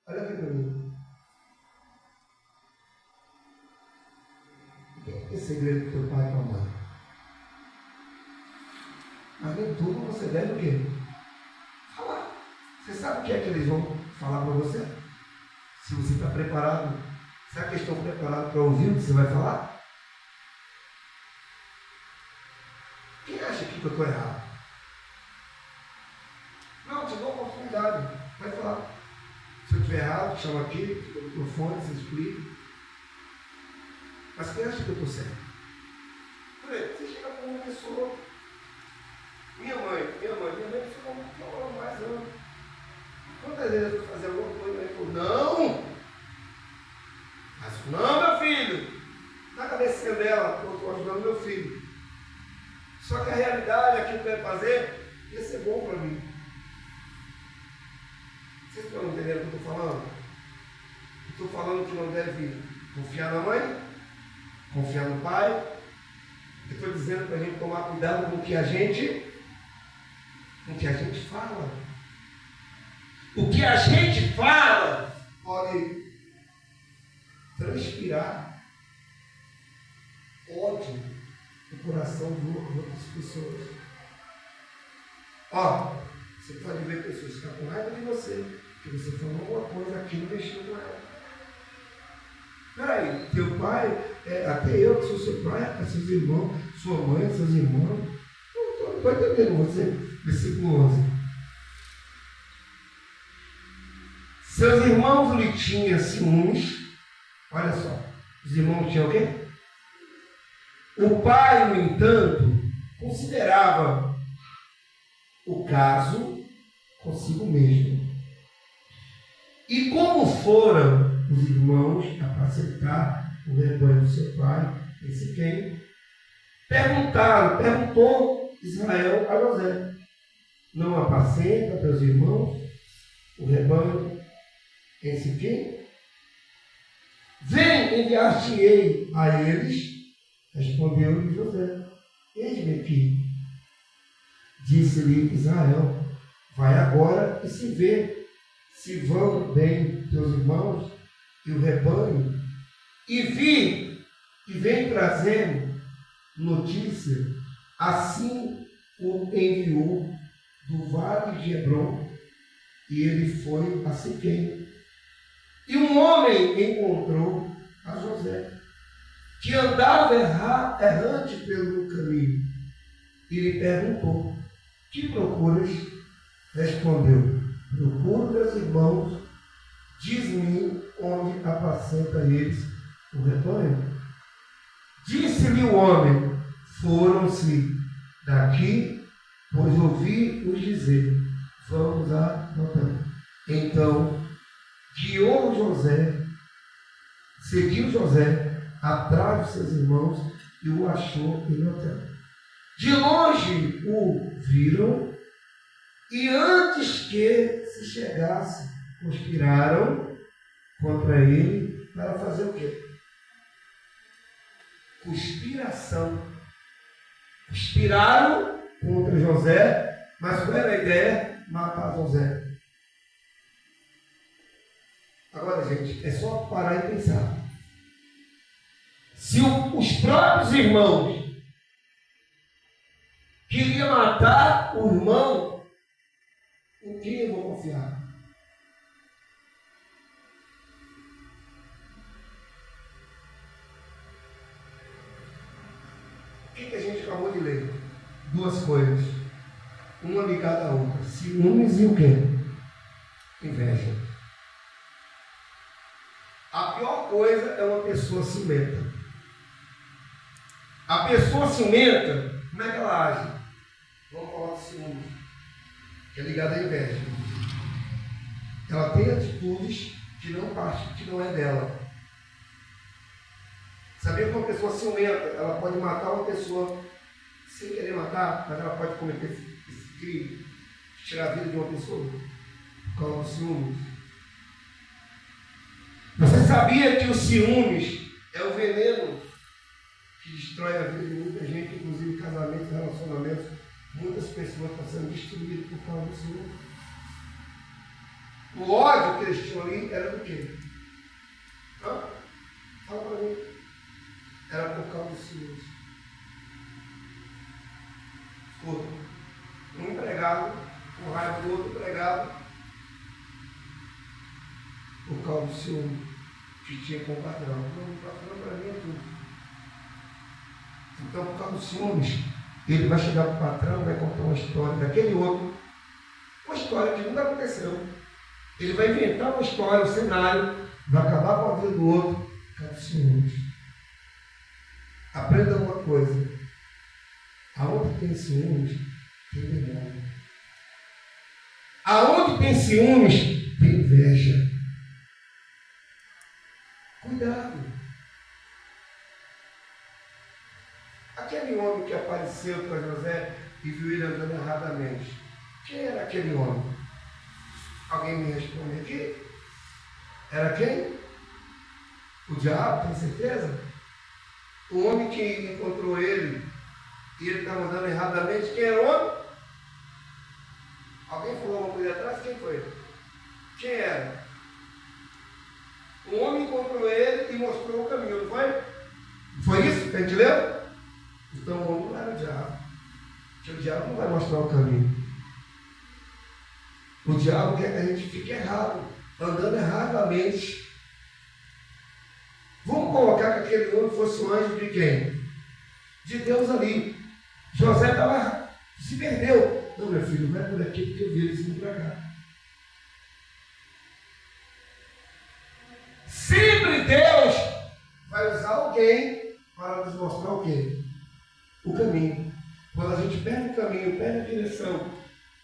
Olha aqui para mim. Que segredo do teu pai e tua mãe? Mas nem tudo você deve o quê? Falar. Você sabe o que é que eles vão falar para você? Se você está preparado, será que estão preparados para ouvir o que você vai falar? Quem acha que eu estou errado? Não, te dou uma oportunidade. Vai falar. Se eu estiver errado, chama aqui, fica no microfone, você explica. Mas quem acha que eu estou certo? Você chega com uma pessoa. Minha mãe ficou muito mais anos. Quantas vezes eu fui fazer alguma coisa, ele falou: não! Mas não, meu filho! Na cabecinha dela, eu estou ajudando meu filho. Só que a realidade, aquilo que eu ia fazer, ia ser bom para mim. Vocês estão entendendo o que eu estou falando? Estou falando que não deve confiar na mãe, confiar no pai. Eu estou dizendo para a gente tomar cuidado com o que a gente fala. O que a gente fala pode transpirar ódio no coração de outras pessoas. Ó, você pode ver pessoas que ficam com raiva de você, que você falou alguma coisa aqui e mexeu com ela. Peraí, teu pai, até eu que sou seu pai, até seus irmãos, sua mãe, seus irmãos. Não estou entendendo você. Versículo 11. Seus irmãos lhe tinham ciúmes. Olha só, os irmãos tinham o quê? O pai, no entanto, considerava o caso consigo mesmo. E como foram os irmãos apacentar o rebanho do seu pai, esse quem? Perguntou Israel a José: não apacenta teus irmãos o rebanho em Siquém? Vem, enviar-te-ei a eles. Respondeu-lhe José: eis-me aqui. Disse-lhe Israel: vai agora e se vê se vão bem teus irmãos e o rebanho, e vem trazendo notícia. Assim o enviou do vale de Hebrom, e ele foi a Siquém. E um homem encontrou a José, que andava errante pelo caminho, e lhe perguntou: que procuras? Respondeu: procuro meus irmãos, diz-me onde apacenta eles o rebanho. Disse-lhe o homem: foram-se daqui, pois ouvi-os dizer: vamos a Dotã. Então guiou José, seguiu José atrás de seus irmãos e o achou em Dotã. De longe o viram e antes que se chegasse, conspiraram contra ele para fazer o quê? Conspiração. Conspiraram contra José, mas qual era a ideia? Matar José. Agora, gente, é só parar e pensar. Se os próprios irmãos queriam matar o irmão, em quem eu vou confiar? O que a gente acabou de ler? Duas coisas. Uma ligada à outra. Ciúmes e o quê? Inveja. A pior coisa é uma pessoa ciumenta. A pessoa ciumenta, como é que ela age? Vamos falar de ciúmes, que é ligada à inveja. Ela tem atitudes que não é dela. Sabia que uma pessoa ciumenta, ela pode matar uma pessoa sem querer matar, mas ela pode cometer esse crime, tirar a vida de uma pessoa por causa do ciúmes. Você sabia que o ciúmes é o veneno que destrói a vida de muita gente, inclusive casamentos, relacionamentos? Muitas pessoas estão sendo destruídas por causa do ciúmes. O ódio que eles tinham ali era do quê? Fala para mim. Era por causa do ciúmes. Escuta. Um empregado, com raiva do outro empregado, por causa do ciúme que tinha com o patrão. Não, o patrão para mim é tudo. Então, por causa dos ciúmes, ele vai chegar para o patrão, vai contar uma história daquele outro, uma história que nunca aconteceu. Ele vai inventar uma história, um cenário, vai acabar com a vida do outro, por causa dos ciúmes. Aprenda uma coisa: aonde tem ciúmes, tem demônio. Aonde tem ciúmes, tem inveja. Cuidado. Aquele homem que apareceu para José e viu ele andando erradamente, quem era aquele homem? Alguém me responde aqui? Era quem? O diabo, tem certeza? O homem que encontrou ele e ele estava andando erradamente, quem era o homem? Alguém falou uma coisa atrás? Quem foi? Quem era? O homem encontrou ele e mostrou o caminho, não foi? Foi isso que a gente leu? Então o homem não era o diabo. Porque o diabo não vai mostrar o caminho. O diabo quer que a gente fique errado, andando erradamente. Vamos colocar que aquele homem fosse um anjo de quem? De Deus ali. José estava, se perdeu. Não, meu filho, vai por aqui porque eu vi eles indo para cá. Sempre Deus vai usar alguém para nos mostrar o quê? O caminho. Quando a gente perde o caminho, perde a direção,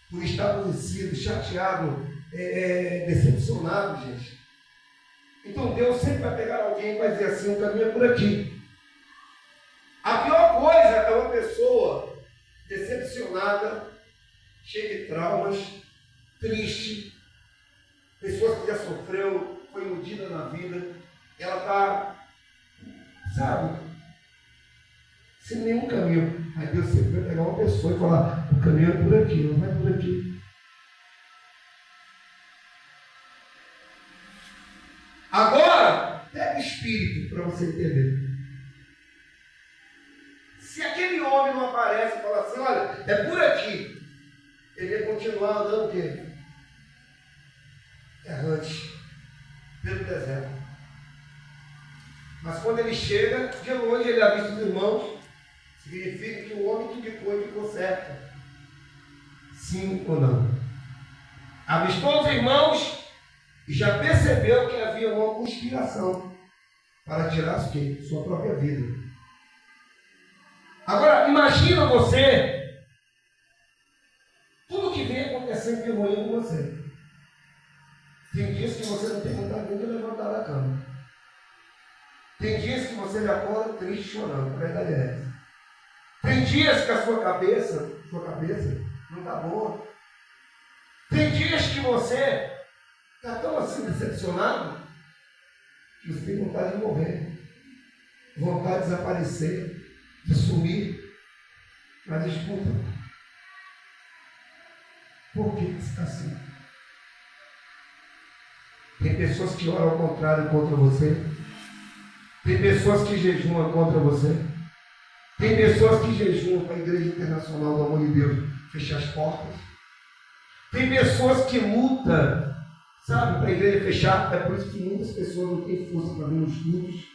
por estar aborrecido, chateado, decepcionado, gente. Então Deus sempre vai pegar alguém e vai dizer assim: o caminho é por aqui. A pior coisa é uma pessoa decepcionada, cheia de traumas, triste, pessoa que já sofreu, foi iludida na vida, ela está, sabe, sem nenhum caminho. Aí Deus sempre vai pegar uma pessoa e falar: o caminho é por aqui, não vai por aqui. Agora, pega o espírito para você entender. Se aquele homem não aparece e fala assim: olha, é por aqui, ele ia continuar andando o quê? Errante, pelo deserto. Mas quando ele chega, de longe ele avista os irmãos, significa que o homem que indicou certo. Sim ou não? Avistou os irmãos e já percebeu que havia uma conspiração para tirar o quê? Sua própria vida. Agora, imagina você, tudo que vem acontecendo de ruim com você. Tem dias que você não tem vontade nem de levantar da cama. Tem dias que você já acorda triste, chorando. A verdade é essa. Tem dias que a sua cabeça não está boa. Tem dias que você está tão assim decepcionado que você tem vontade de morrer, vontade de desaparecer, de sumir. Mas escuta, por que você está assim? Tem pessoas que oram ao contrário contra você. Tem pessoas que jejuam contra você. Tem pessoas que jejuam para a Igreja Internacional do Amor de Deus fechar as portas. Tem pessoas que lutam, sabe, para a igreja fechar. É por isso que muitas pessoas não têm força para vir nos cultos.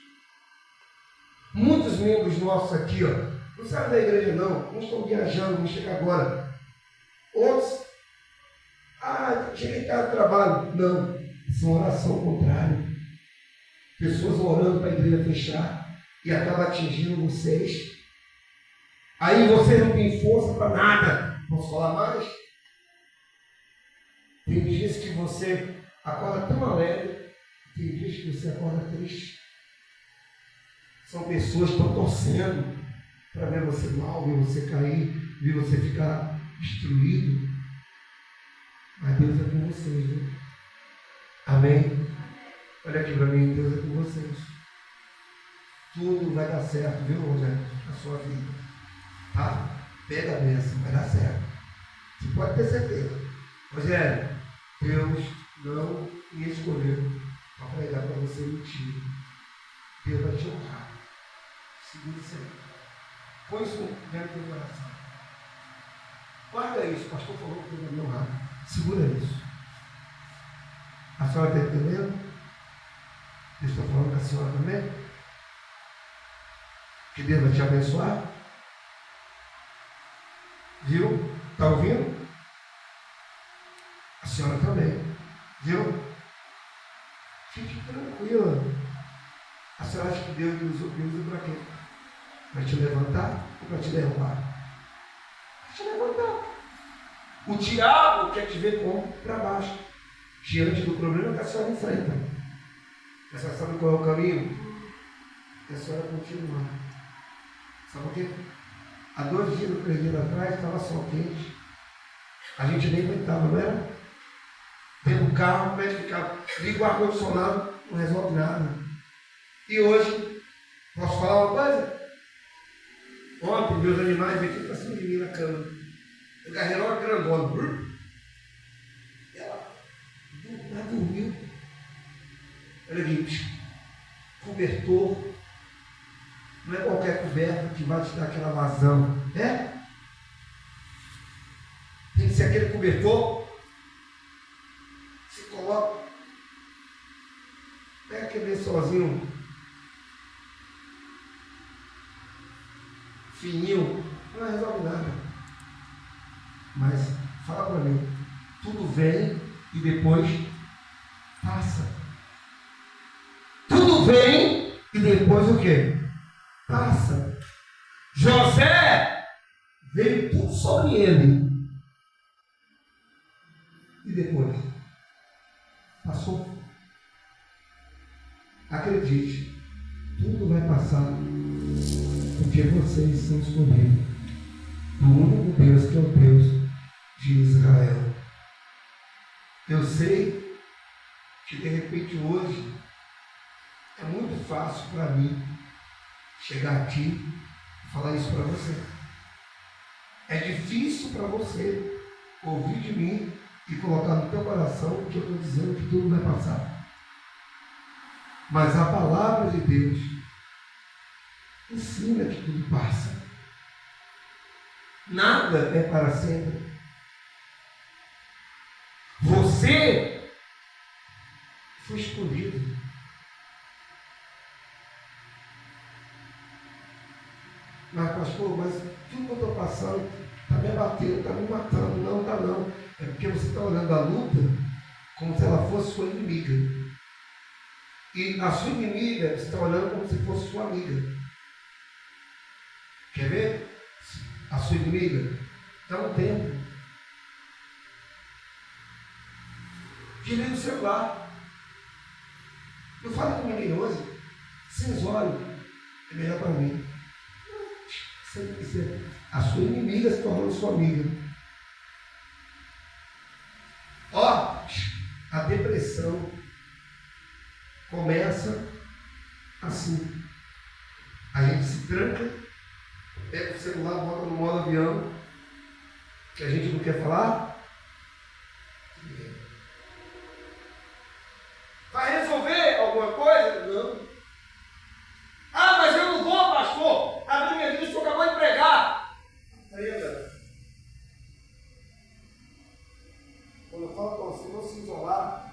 Muitos membros nossos aqui, não saem da igreja não estão viajando, vão chegar agora. Outros, cheguei em casa do trabalho. Não, isso é uma oração contrária. Pessoas orando para a igreja fechar e acaba atingindo vocês. Aí vocês não têm força para nada. Posso falar mais? Tem dias que você acorda tão alegre, tem dias que você acorda triste. São pessoas que estão torcendo para ver você mal, ver você cair, ver você ficar destruído. Mas Deus é com vocês, viu? Amém? Olha aqui para mim, Deus é com vocês. Tudo vai dar certo, viu, Rogério? Na sua vida. Tá? Pega a bênção, vai dar certo. Você pode ter certeza. Rogério, Deus não me escolheu para pregar para você mentira. Deus vai te honrar. Segura isso aí. Põe isso dentro do coração. Guarda isso. O pastor falou que Deus vai me honrar. Segura isso. A senhora está entendendo? Eu estou falando com a senhora também? Que Deus vai te abençoar? Viu? Está ouvindo? A senhora também. Viu? Fique tranquila. A senhora acha que Deus usa para quê? Para te levantar ou para te derrubar? Para te levantar. O diabo quer te ver como? Para baixo. Diante do problema que a senhora enfrenta. A senhora sabe qual é o caminho? É a senhora continuar. Sabe por quê? Há 2 dias ou 3 dias atrás estava sol quente. A gente nem aguentava, não era? Dentro do carro, como é que ficava? Liga o ar-condicionado, não resolve nada. E hoje, posso falar uma coisa? Ontem, meus animais vêm aqui para cima de mim na cama. Eu agarrei logo a grandona. Ela dormiu. Olha aqui, cobertor. Não é qualquer coberta que vai te dar aquela vazão. É? Tem que ser aquele cobertor. Se coloca. Pega aquele lençolzinho fininho. Não resolve nada. Mas fala para mim. Tudo vem e depois passa. Tudo vem e depois o quê? Passa. José veio tudo sobre ele. E depois? Passou. Acredite, tudo vai passar. Porque vocês são escolhidos do único Deus que é o Deus de Israel. Eu sei que de repente hoje é muito fácil para mim chegar aqui e falar isso para você. É difícil para você ouvir de mim e colocar no teu coração que eu estou dizendo que tudo vai passar. Mas a palavra de Deus ensina que tudo passa. Nada é para sempre. Você foi escolhido. Mas pastor, mas tudo que eu estou passando está me abatendo, está me matando. Não está não. É porque você está olhando a luta como se ela fosse sua inimiga. E a sua inimiga você está olhando como se fosse sua amiga. Quer ver? A sua inimiga. Dá um tempo. Desliga o celular. Eu falo com ninguém hoje. Sem olhos. É melhor para mim. A sua inimiga se tornou sua amiga. Ó, a depressão começa assim. A gente se tranca, pega o celular, bota no modo avião, que a gente não quer falar. Vai resolver alguma coisa? Não. Ah, mas eu não vou, pastor. Abrir minha vida, o senhor acabou de pregar. Aprenda. Quando eu falo para você não se isolar,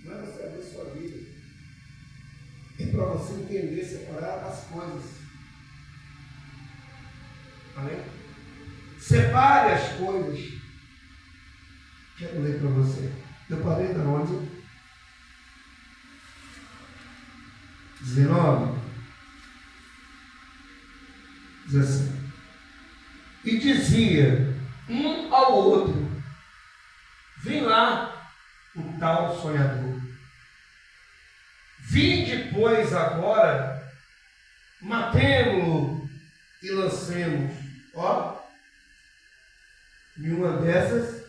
não é você abrir sua vida. É para você entender, separar as coisas. Amém? Separe as coisas. Quero ler para você. Eu parei da onde? 19. Diz assim. E dizia um ao outro: vem lá o tal sonhador. Vinde, pois, agora, matemo-lo e lancemos. Ó, em uma dessas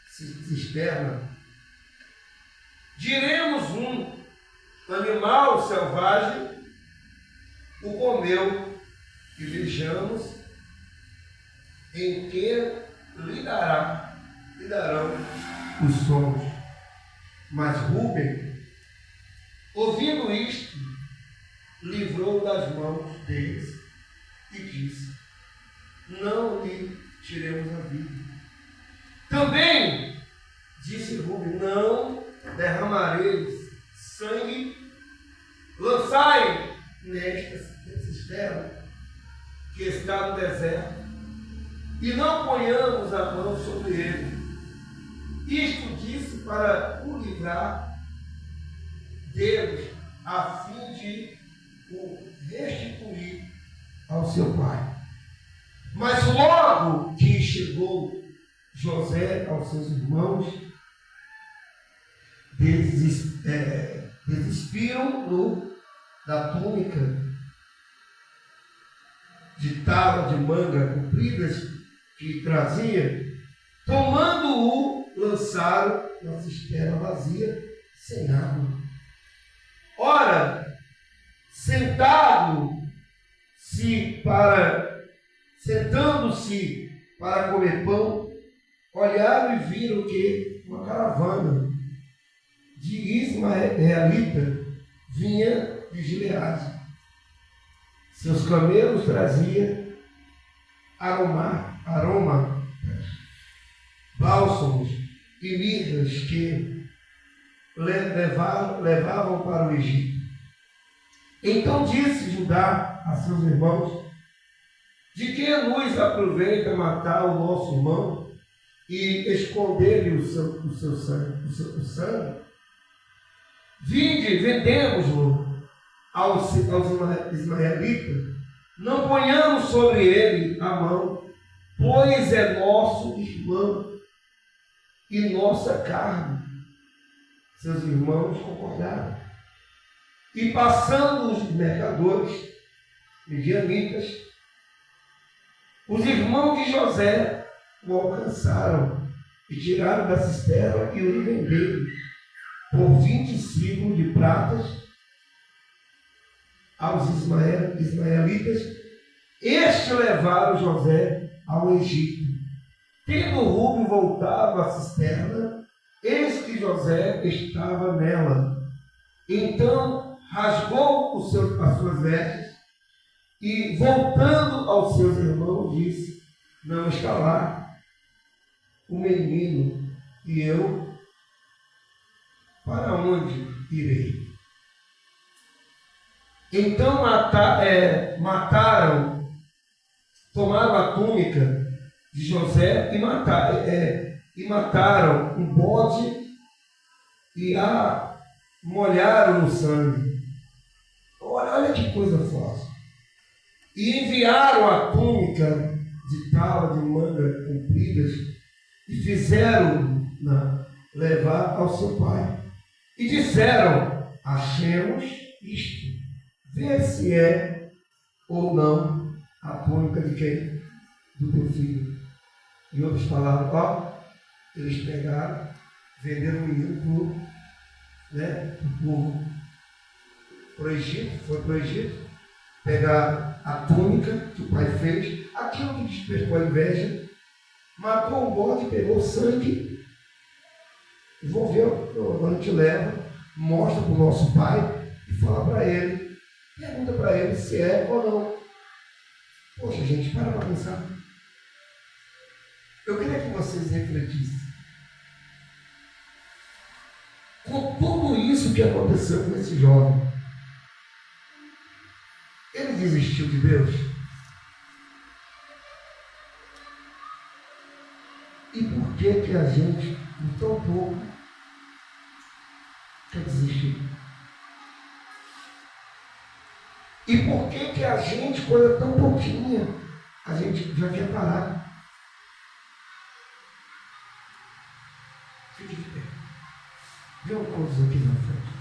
cisternas. Diremos um animal selvagem o comeu e vejamos em que lhe darão os sons. Mas Rúben, ouvindo isto, livrou das mãos deles e disse: não lhe tiremos a vida. Também disse Rúben: não derramareis sangue, lançai nesta cisterna que está no deserto, e não ponhamos a mão sobre ele. Isto disse para o livrar deles, a fim de o restituir ao seu pai. Mas logo que chegou José aos seus irmãos, despiram-no da túnica de tala de manga compridas que trazia, tomando-o, lançaram na cisterna vazia, sem água. Ora, sentando-se para comer pão, olharam e viram que uma caravana de ismaelita vinha de Gileade. Seus camelos traziam aroma, bálsamos e mirras que levavam para o Egito. Então disse Judá a seus irmãos: de que nos aproveita matar o nosso irmão e esconder-lhe o seu sangue? Vinde, vendemos-lo aos ismaelitas, não ponhamos sobre ele a mão, pois é nosso irmão e nossa carne. Seus irmãos concordaram. E passando os mercadores, midianitas, os irmãos de José o alcançaram e tiraram da cisterna e o venderam por 20 ciclos de pratas aos ismaelitas. Estes levaram José ao Egito. Tendo Rúben voltado à cisterna, eis que José estava nela. Então rasgou as suas vestes e, voltando aos seus irmãos, disse: não está lá o menino, e eu para onde irei? Então tomaram a túnica de José e mataram um bode e a molharam no sangue. Olha que coisa forte. E enviaram a túnica de tala de manga compridas e fizeram-na levar ao seu pai. E disseram: achemos isto, vê se é ou não a túnica de quem? Do teu filho. Em outras palavras, ó, eles pegaram, venderam o menino para o Egito, foi para o Egito, pegaram a túnica que o pai fez, aquilo que despertou a inveja, matou o bode, pegou o sangue, envolveu, agora a gente leva, mostra para o nosso pai e fala para ele, pergunta para ele se é ou não. Poxa, gente, para pensar. Eu queria que vocês refletissem. Com tudo isso que aconteceu com esse jovem, ele desistiu de Deus? E por que a gente, em tão pouco, quer desistir? E por que a gente, coisa tão pouquinha, a gente já quer parar? Fique de pé. Venham todos aqui na frente.